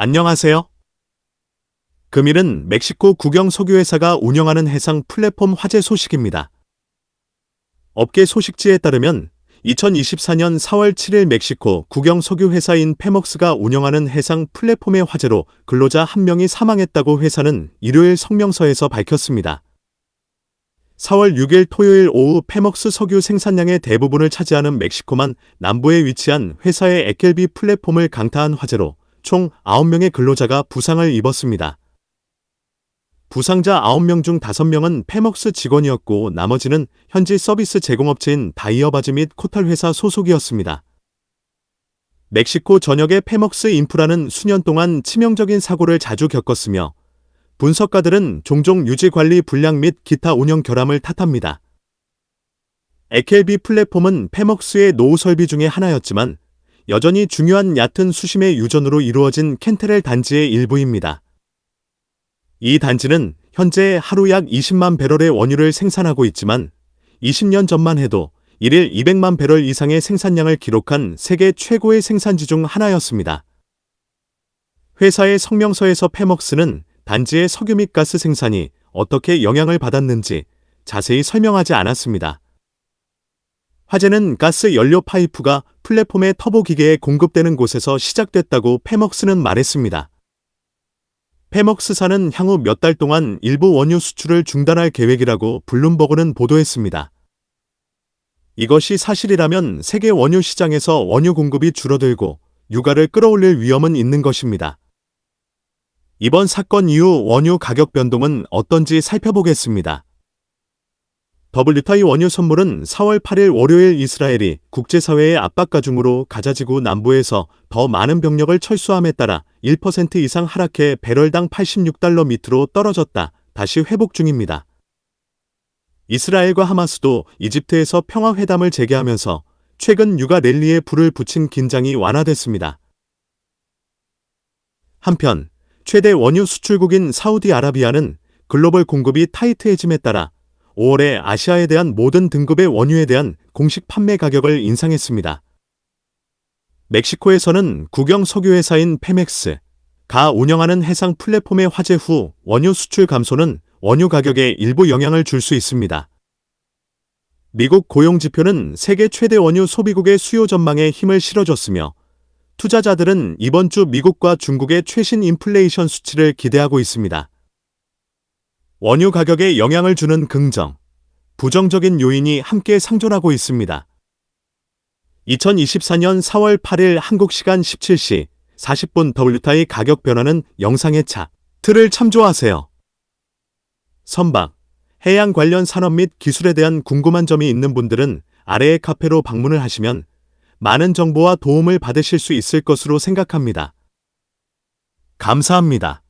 안녕하세요. 금일은 멕시코 국영 석유회사가 운영하는 해상 플랫폼 화재 소식입니다. 업계 소식지에 따르면 2024년 4월 7일 멕시코 국영 석유회사인 페먹스가 운영하는 해상 플랫폼의 화재로 근로자 1명이 사망했다고 회사는 일요일 성명서에서 밝혔습니다. 4월 6일 토요일 오후 페먹스 석유 생산량의 대부분을 차지하는 멕시코만 남부에 위치한 회사의 에켈비 플랫폼을 강타한 화재로 총 9명의 근로자가 부상을 입었습니다. 부상자 9명 중 5명은 페먹스 직원이었고 나머지는 현지 서비스 제공업체인 다이어바즈 및 코탈 회사 소속이었습니다. 멕시코 전역의 페먹스 인프라는 수년 동안 치명적인 사고를 자주 겪었으며 분석가들은 종종 유지관리 불량 및 기타 운영 결함을 탓합니다. 에켈비 플랫폼은 페먹스의 노후 설비 중의 하나였지만 여전히 중요한 얕은 수심의 유전으로 이루어진 켄테렐 단지의 일부입니다. 이 단지는 현재 하루 약 20만 배럴의 원유를 생산하고 있지만 20년 전만 해도 1일 200만 배럴 이상의 생산량을 기록한 세계 최고의 생산지 중 하나였습니다. 회사의 성명서에서 페먹스는 단지의 석유 및 가스 생산이 어떻게 영향을 받았는지 자세히 설명하지 않았습니다. 화재는 가스 연료 파이프가 플랫폼의 터보 기계에 공급되는 곳에서 시작됐다고 페먹스는 말했습니다. 페먹스사는 향후 몇 달 동안 일부 원유 수출을 중단할 계획이라고 블룸버그는 보도했습니다. 이것이 사실이라면 세계 원유 시장에서 원유 공급이 줄어들고 유가를 끌어올릴 위험은 있는 것입니다. 이번 사건 이후 원유 가격 변동은 어떤지 살펴보겠습니다. WTI 원유 선물은 4월 8일 월요일 이스라엘이 국제사회의 압박 가중으로 가자지구 남부에서 더 많은 병력을 철수함에 따라 1% 이상 하락해 배럴당 86달러 밑으로 떨어졌다. 다시 회복 중입니다. 이스라엘과 하마스도 이집트에서 평화회담을 재개하면서 최근 유가 랠리에 불을 붙인 긴장이 완화됐습니다. 한편 최대 원유 수출국인 사우디아라비아는 글로벌 공급이 타이트해짐에 따라 5월에 아시아에 대한 모든 등급의 원유에 대한 공식 판매 가격을 인상했습니다. 멕시코에서는 국영 석유회사인 페맥스가 운영하는 해상 플랫폼의 화재 후 원유 수출 감소는 원유 가격에 일부 영향을 줄 수 있습니다. 미국 고용지표는 세계 최대 원유 소비국의 수요 전망에 힘을 실어줬으며 투자자들은 이번 주 미국과 중국의 최신 인플레이션 수치를 기대하고 있습니다. 원유 가격에 영향을 주는 긍정, 부정적인 요인이 함께 상존하고 있습니다. 2024년 4월 8일 한국 시간 17시 40분 WTI 가격 변화는 영상의 차트를 참조하세요. 선박, 해양 관련 산업 및 기술에 대한 궁금한 점이 있는 분들은 아래의 카페로 방문을 하시면 많은 정보와 도움을 받으실 수 있을 것으로 생각합니다. 감사합니다.